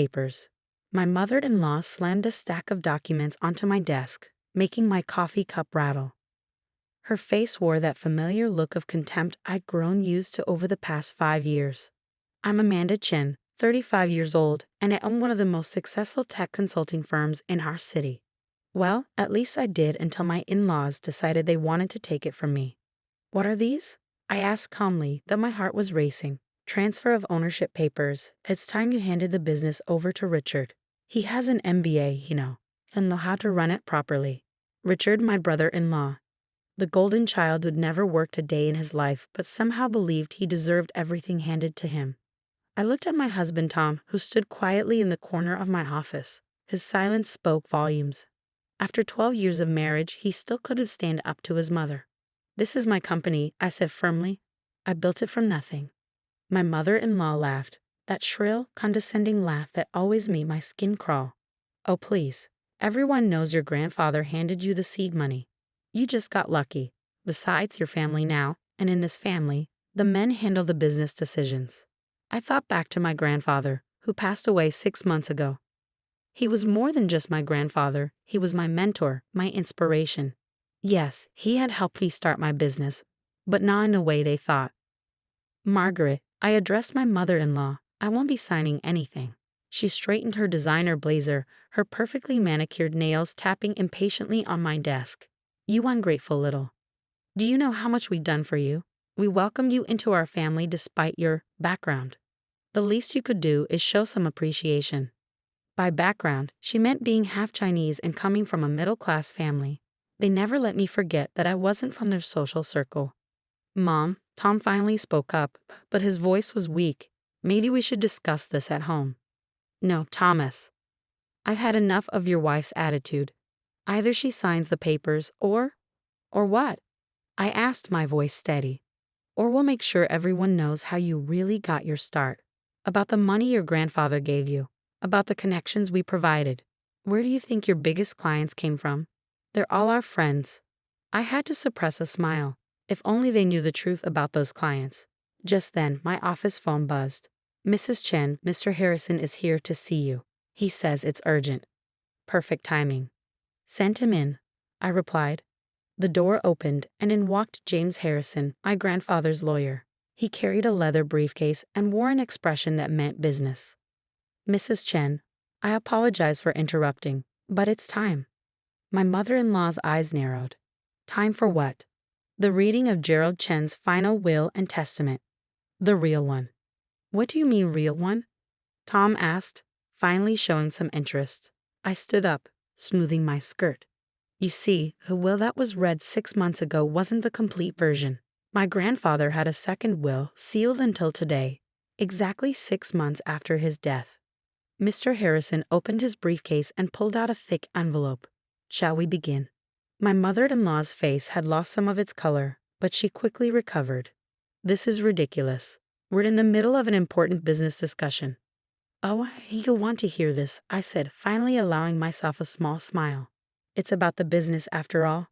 papers. My mother-in-law slammed a stack of documents onto my desk, making my coffee cup rattle. Her face wore that familiar look of contempt I'd grown used to over the past 5 years. I'm Amanda Chen, 35 years old, and I own one of the most successful tech consulting firms in our city. Well, at least I did until my in-laws decided they wanted to take it from me. What are these? I asked calmly, though my heart was racing. Transfer of ownership papers. It's time you handed the business over to Richard. He has an MBA, He'll know how to run it properly. Richard, my brother-in-law. The golden child who'd never worked a day in his life, but somehow believed he deserved everything handed to him. I looked at my husband, Tom, who stood quietly in the corner of my office. His silence spoke volumes. After 12 years of marriage, he still couldn't stand up to his mother. This is my company, I said firmly. I built it from nothing. My mother-in-law laughed, that shrill, condescending laugh that always made my skin crawl. Oh, please. Everyone knows your grandfather handed you the seed money. You just got lucky. Besides your family now, and in this family, the men handle the business decisions. I thought back to my grandfather, who passed away 6 months ago. He was more than just my grandfather. He was my mentor, my inspiration. Yes, he had helped me start my business, but not in the way they thought. Margaret, I addressed my mother-in-law. I won't be signing anything. She straightened her designer blazer, her perfectly manicured nails tapping impatiently on my desk. You ungrateful little. Do you know how much we've done for you? We welcomed you into our family despite your background. The least you could do is show some appreciation. By background, she meant being half Chinese and coming from a middle-class family. They never let me forget that I wasn't from their social circle. Mom, Tom finally spoke up, but his voice was weak. Maybe we should discuss this at home. No, Thomas. I've had enough of your wife's attitude. Either she signs the papers or what? I asked, my voice steady. Or we'll make sure everyone knows how you really got your start. About the money your grandfather gave you. About the connections we provided. Where do you think your biggest clients came from? They're all our friends. I had to suppress a smile. If only they knew the truth about those clients. Just then, my office phone buzzed. Mrs. Chen, Mr. Harrison is here to see you. He says it's urgent. Perfect timing. Send him in, I replied. The door opened, and in walked James Harrison, my grandfather's lawyer. He carried a leather briefcase and wore an expression that meant business. Mrs. Chen, I apologize for interrupting, but it's time. My mother-in-law's eyes narrowed. Time for what? The reading of Gerald Chen's final will and testament. The real one. What do you mean, real one? Tom asked, finally showing some interest. I stood up, smoothing my skirt. You see, the will that was read 6 months ago wasn't the complete version. My grandfather had a second will sealed until today, exactly 6 months after his death. Mr. Harrison opened his briefcase and pulled out a thick envelope. Shall we begin? My mother-in-law's face had lost some of its color, but she quickly recovered. This is ridiculous. We're in the middle of an important business discussion. Oh, you'll want to hear this, I said, finally allowing myself a small smile. It's about the business after all.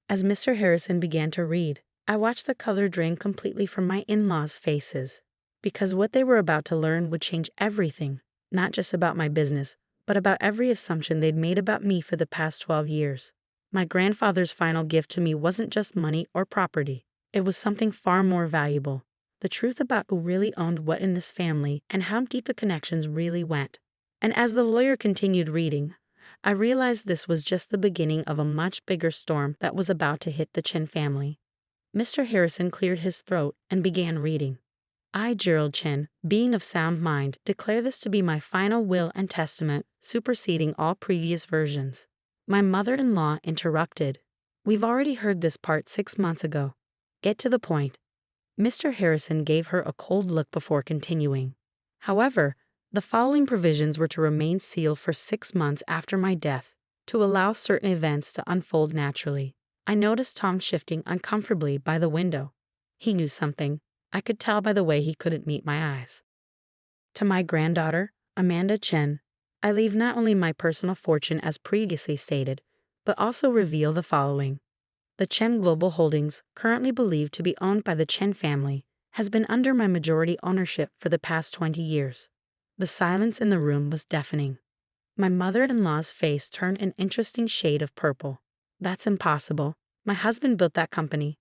As Mr. Harrison began to read, I watched the color drain completely from my in-laws' faces, because what they were about to learn would change everything, not just about my business, but about every assumption they'd made about me for the past 12 years. My grandfather's final gift to me wasn't just money or property. It was something far more valuable. The truth about who really owned what in this family and how deep the connections really went. And as the lawyer continued reading, I realized this was just the beginning of a much bigger storm that was about to hit the Chen family. Mr. Harrison cleared his throat and began reading. I, Gerald Chen, being of sound mind, declare this to be my final will and testament, superseding all previous versions. My mother-in-law interrupted. We've already heard this part 6 months ago. Get to the point. Mr. Harrison gave her a cold look before continuing. However, the following provisions were to remain sealed for 6 months after my death, to allow certain events to unfold naturally. I noticed Tom shifting uncomfortably by the window. He knew something. I could tell by the way he couldn't meet my eyes. To my granddaughter, Amanda Chen, I leave not only my personal fortune as previously stated, but also reveal the following. The Chen Global Holdings, currently believed to be owned by the Chen family, has been under my majority ownership for the past 20 years. The silence in the room was deafening. My mother-in-law's face turned an interesting shade of purple. That's impossible. My husband built that company.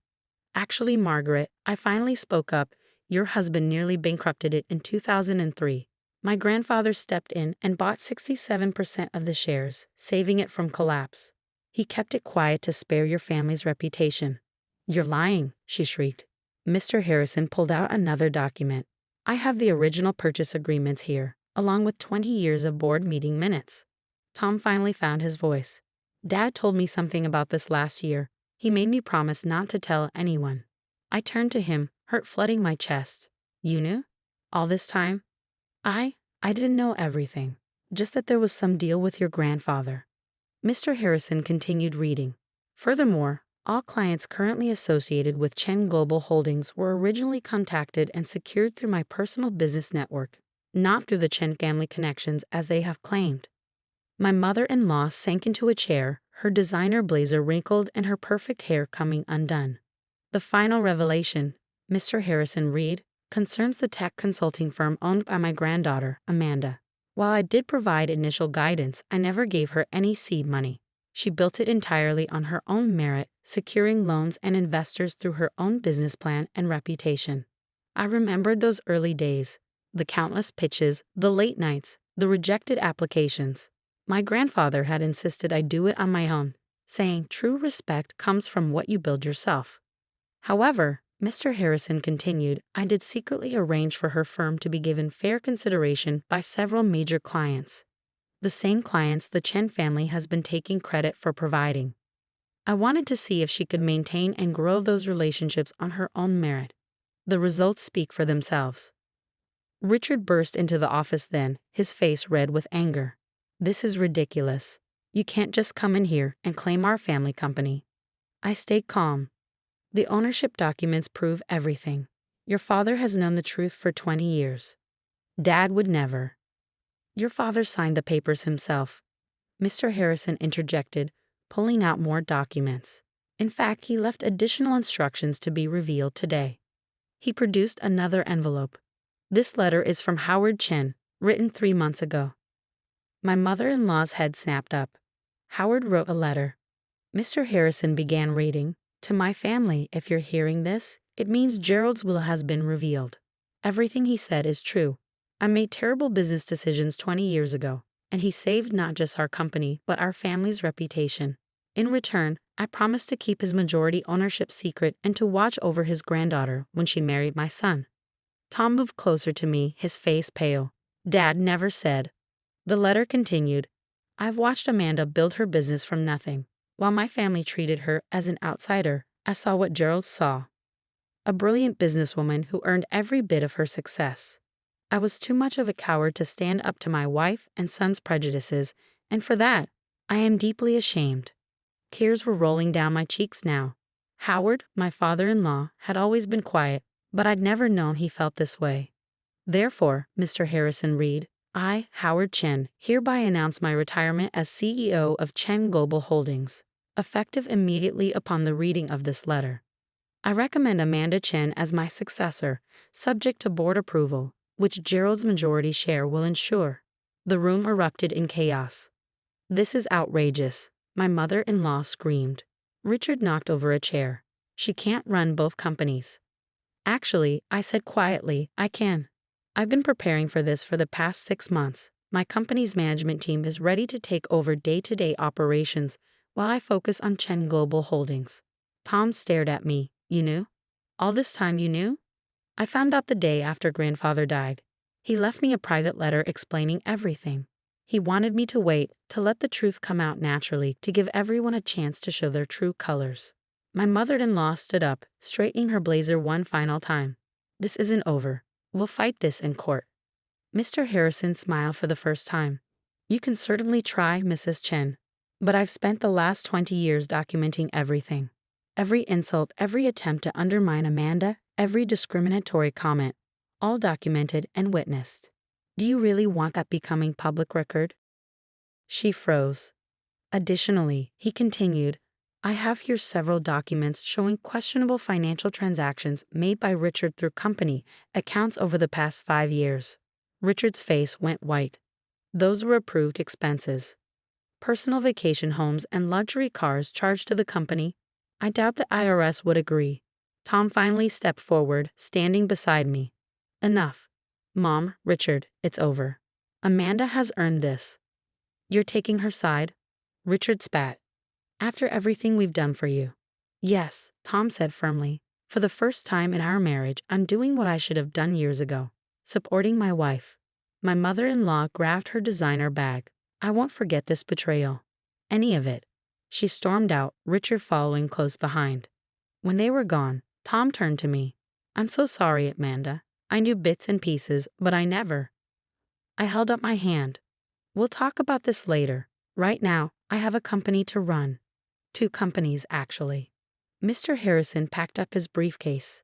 Actually, Margaret, I finally spoke up. Your husband nearly bankrupted it in 2003. My grandfather stepped in and bought 67% of the shares, saving it from collapse. He kept it quiet to spare your family's reputation. You're lying, she shrieked. Mr. Harrison pulled out another document. I have the original purchase agreements here, along with 20 years of board meeting minutes. Tom finally found his voice. Dad told me something about this last year. He made me promise not to tell anyone. I turned to him, hurt flooding my chest. You knew? All this time? I didn't know everything. Just that there was some deal with your grandfather. Mr. Harrison continued reading. Furthermore, all clients currently associated with Chen Global Holdings were originally contacted and secured through my personal business network, not through the Chen family connections as they have claimed. My mother-in-law sank into a chair, her designer blazer wrinkled and her perfect hair coming undone. The final revelation, Mr. Harrison read, concerns the tech consulting firm owned by my granddaughter, Amanda. While I did provide initial guidance, I never gave her any seed money. She built it entirely on her own merit, securing loans and investors through her own business plan and reputation. I remembered those early days, the countless pitches, the late nights, the rejected applications. My grandfather had insisted I do it on my own, saying true respect comes from what you build yourself. However, Mr. Harrison continued, I did secretly arrange for her firm to be given fair consideration by several major clients. The same clients the Chen family has been taking credit for providing. I wanted to see if she could maintain and grow those relationships on her own merit. The results speak for themselves. Richard burst into the office then, his face red with anger. This is ridiculous. You can't just come in here and claim our family company. I stayed calm. The ownership documents prove everything. Your father has known the truth for 20 years. Dad would never. Your father signed the papers himself. Mr. Harrison interjected, pulling out more documents. In fact, he left additional instructions to be revealed today. He produced another envelope. This letter is from Howard Chen, written 3 months ago. My mother-in-law's head snapped up. Howard wrote a letter. Mr. Harrison began reading. To my family, if you're hearing this, it means Gerald's will has been revealed. Everything he said is true. I made terrible business decisions 20 years ago, and he saved not just our company, but our family's reputation. In return, I promised to keep his majority ownership secret and to watch over his granddaughter when she married my son. Tom moved closer to me, his face pale. Dad never said. The letter continued, I've watched Amanda build her business from nothing. While my family treated her as an outsider, I saw what Gerald saw. A brilliant businesswoman who earned every bit of her success. I was too much of a coward to stand up to my wife and son's prejudices, and for that, I am deeply ashamed. Tears were rolling down my cheeks now. Howard, my father-in-law, had always been quiet, but I'd never known he felt this way. Therefore, Mr. Harrison read, I, Howard Chen, hereby announce my retirement as CEO of Chen Global Holdings, effective immediately upon the reading of this letter. I recommend Amanda Chen as my successor, subject to board approval, which Gerald's majority share will ensure. The room erupted in chaos. This is outrageous, my mother-in-law screamed. Richard knocked over a chair. She can't run both companies. Actually, I said quietly, I can. I've been preparing for this for the past 6 months. My company's management team is ready to take over day-to-day operations while I focus on Chen Global Holdings. Tom stared at me. You knew? All this time you knew? I found out the day after grandfather died. He left me a private letter explaining everything. He wanted me to wait, to let the truth come out naturally, to give everyone a chance to show their true colors. My mother-in-law stood up, straightening her blazer one final time. This isn't over. We'll fight this in court. Mr. Harrison smiled for the first time. You can certainly try, Mrs. Chen. But I've spent the last 20 years documenting everything. Every insult, every attempt to undermine Amanda, every discriminatory comment, all documented and witnessed. Do you really want that becoming public record? She froze. Additionally, he continued, I have here several documents showing questionable financial transactions made by Richard through company accounts over the past 5 years. Richard's face went white. Those were approved expenses. Personal vacation homes and luxury cars charged to the company. I doubt the IRS would agree. Tom finally stepped forward, standing beside me. Enough. Mom, Richard, it's over. Amanda has earned this. You're taking her side? Richard spat. After everything we've done for you. Yes, Tom said firmly. For the first time in our marriage, I'm doing what I should have done years ago. Supporting my wife. My mother-in-law grabbed her designer bag. I won't forget this betrayal. Any of it. She stormed out, Richard following close behind. When they were gone, Tom turned to me. I'm so sorry, Amanda. I knew bits and pieces, but I never. I held up my hand. We'll talk about this later. Right now, I have a company to run. 2 companies, actually. Mr. Harrison packed up his briefcase.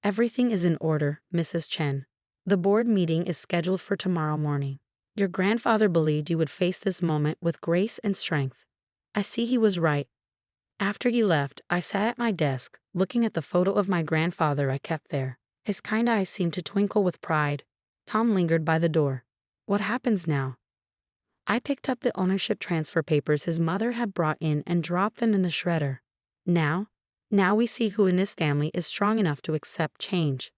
Everything is in order, Mrs. Chen. The board meeting is scheduled for tomorrow morning. Your grandfather believed you would face this moment with grace and strength. I see he was right. After you left, I sat at my desk, looking at the photo of my grandfather I kept there. His kind eyes seemed to twinkle with pride. Tom lingered by the door. What happens now? I picked up the ownership transfer papers his mother had brought in and dropped them in the shredder. Now we see who in this family is strong enough to accept change.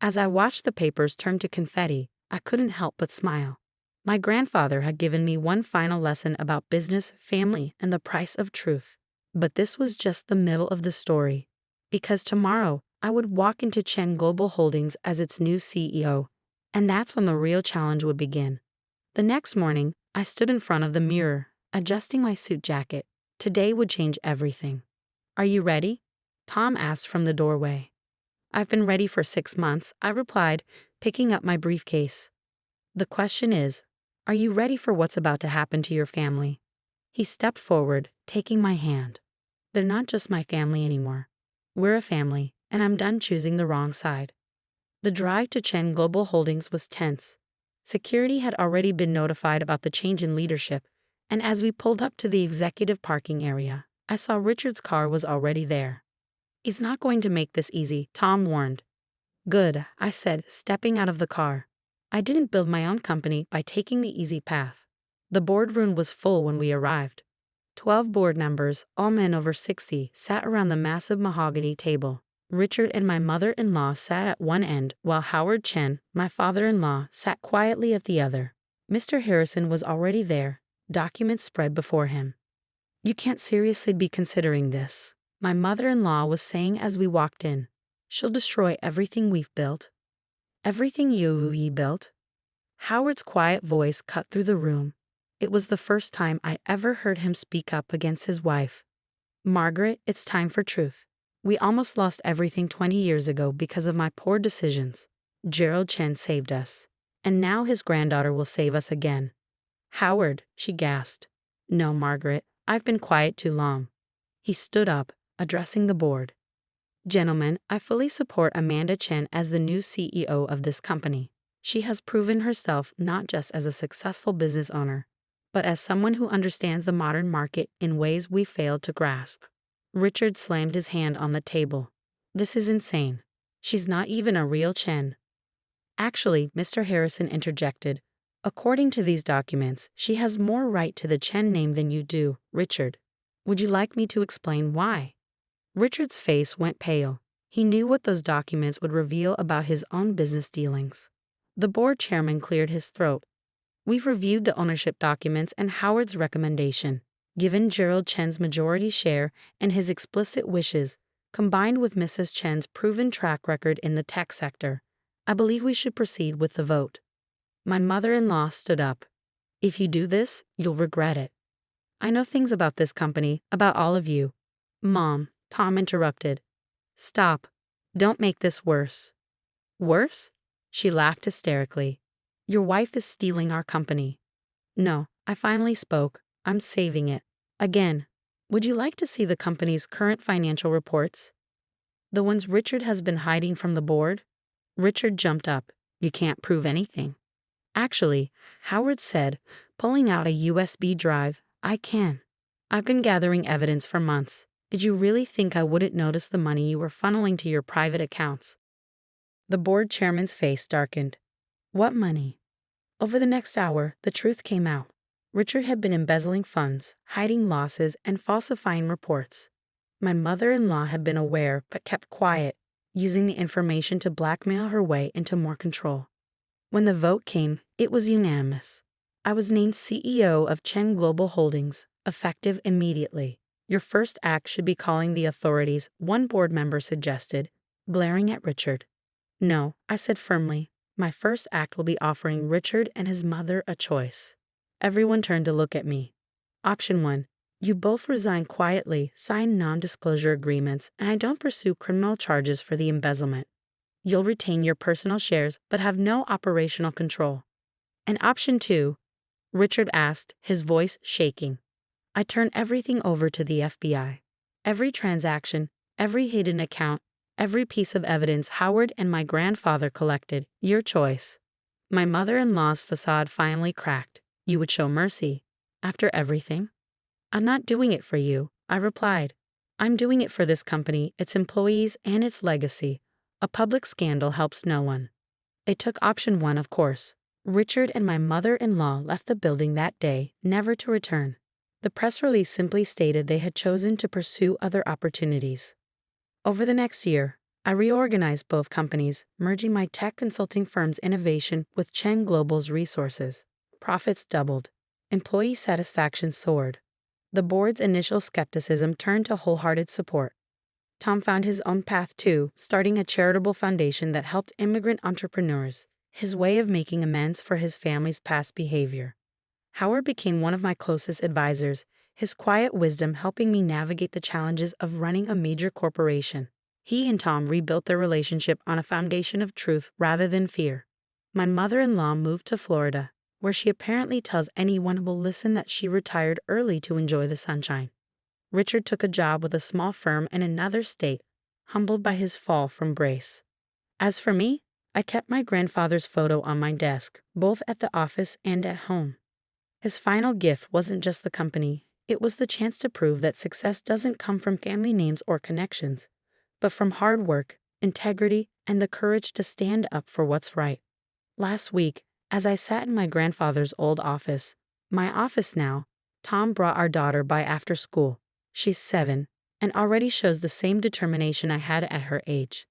As I watched the papers turn to confetti, I couldn't help but smile. My grandfather had given me one final lesson about business, family, and the price of truth. But this was just the middle of the story. Because tomorrow, I would walk into Chen Global Holdings as its new CEO. And that's when the real challenge would begin. The next morning, I stood in front of the mirror, adjusting my suit jacket. Today would change everything. Are you ready? Tom asked from the doorway. I've been ready for 6 months, I replied, picking up my briefcase. The question is, are you ready for what's about to happen to your family? He stepped forward, taking my hand. They're not just my family anymore. We're a family, and I'm done choosing the wrong side. The drive to Chen Global Holdings was tense. Security had already been notified about the change in leadership, and as we pulled up to the executive parking area, I saw Richard's car was already there. He's not going to make this easy, Tom warned. Good, I said, stepping out of the car. I didn't build my own company by taking the easy path. The boardroom was full when we arrived. 12 board members, all men over 60, sat around the massive mahogany table. Richard and my mother-in-law sat at one end, while Howard Chen, my father-in-law, sat quietly at the other. Mr. Harrison was already there, documents spread before him. You can't seriously be considering this, my mother-in-law was saying as we walked in. She'll destroy everything we've built. Everything you built? Howard's quiet voice cut through the room. It was the first time I ever heard him speak up against his wife. Margaret, it's time for truth. We almost lost everything 20 years ago because of my poor decisions. Gerald Chen saved us. And now his granddaughter will save us again. Howard, she gasped. No, Margaret, I've been quiet too long. He stood up, addressing the board. Gentlemen, I fully support Amanda Chen as the new CEO of this company. She has proven herself not just as a successful business owner, but as someone who understands the modern market in ways we failed to grasp. Richard slammed his hand on the table. This is insane. She's not even a real Chen. Actually, Mr. Harrison interjected, according to these documents, she has more right to the Chen name than you do, Richard. Would you like me to explain why? Richard's face went pale. He knew what those documents would reveal about his own business dealings. The board chairman cleared his throat. We've reviewed the ownership documents and Howard's recommendation. Given Gerald Chen's majority share and his explicit wishes, combined with Mrs. Chen's proven track record in the tech sector, I believe we should proceed with the vote. My mother-in-law stood up. If you do this, you'll regret it. I know things about this company, about all of you. Mom, Tom interrupted. Stop. Don't make this worse. Worse? She laughed hysterically. Your wife is stealing our company. No, I finally spoke. I'm saving it. Again, would you like to see the company's current financial reports? The ones Richard has been hiding from the board? Richard jumped up. You can't prove anything. Actually, Howard said, pulling out a USB drive, I can. I've been gathering evidence for months. Did you really think I wouldn't notice the money you were funneling to your private accounts? The board chairman's face darkened. What money? Over the next hour, the truth came out. Richard had been embezzling funds, hiding losses, and falsifying reports. My mother-in-law had been aware but kept quiet, using the information to blackmail her way into more control. When the vote came, it was unanimous. I was named CEO of Chen Global Holdings, effective immediately. Your first act should be calling the authorities, one board member suggested, glaring at Richard. No, I said firmly. My first act will be offering Richard and his mother a choice. Everyone turned to look at me. Option 1. You both resign quietly, sign non-disclosure agreements, and I don't pursue criminal charges for the embezzlement. You'll retain your personal shares but have no operational control. And option 2, Richard asked, his voice shaking. I turn everything over to the FBI. Every transaction, every hidden account, every piece of evidence Howard and my grandfather collected, your choice. My mother-in-law's facade finally cracked. You would show mercy. After everything? I'm not doing it for you, I replied. I'm doing it for this company, its employees, and its legacy. A public scandal helps no one. They took option 1, of course. Richard and my mother-in-law left the building that day, never to return. The press release simply stated they had chosen to pursue other opportunities. Over the next year, I reorganized both companies, merging my tech consulting firm's innovation with Chen Global's resources. Profits doubled. Employee satisfaction soared. The board's initial skepticism turned to wholehearted support. Tom found his own path too, starting a charitable foundation that helped immigrant entrepreneurs, his way of making amends for his family's past behavior. Howard became one of my closest advisors, his quiet wisdom helping me navigate the challenges of running a major corporation. He and Tom rebuilt their relationship on a foundation of truth rather than fear. My mother-in-law moved to Florida, where she apparently tells anyone who will listen that she retired early to enjoy the sunshine. Richard took a job with a small firm in another state, humbled by his fall from grace. As for me, I kept my grandfather's photo on my desk, both at the office and at home. His final gift wasn't just the company, it was the chance to prove that success doesn't come from family names or connections, but from hard work, integrity, and the courage to stand up for what's right. Last week, as I sat in my grandfather's old office, my office now, Tom brought our daughter by after school. She's 7, and already shows the same determination I had at her age.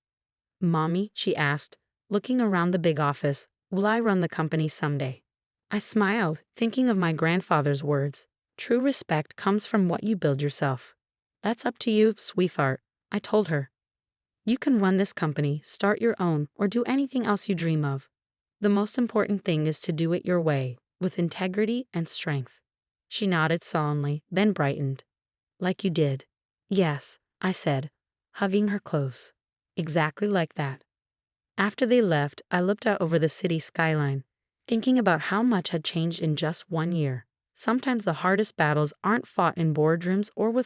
Mommy, she asked, looking around the big office, will I run the company someday? I smiled, thinking of my grandfather's words. True respect comes from what you build yourself. That's up to you, sweetheart, I told her. You can run this company, start your own, or do anything else you dream of. The most important thing is to do it your way, with integrity and strength. She nodded solemnly, then brightened. Like you did. Yes, I said, hugging her close. Exactly like that. After they left, I looked out over the city skyline, thinking about how much had changed in just 1 year. Sometimes the hardest battles aren't fought in boardrooms or with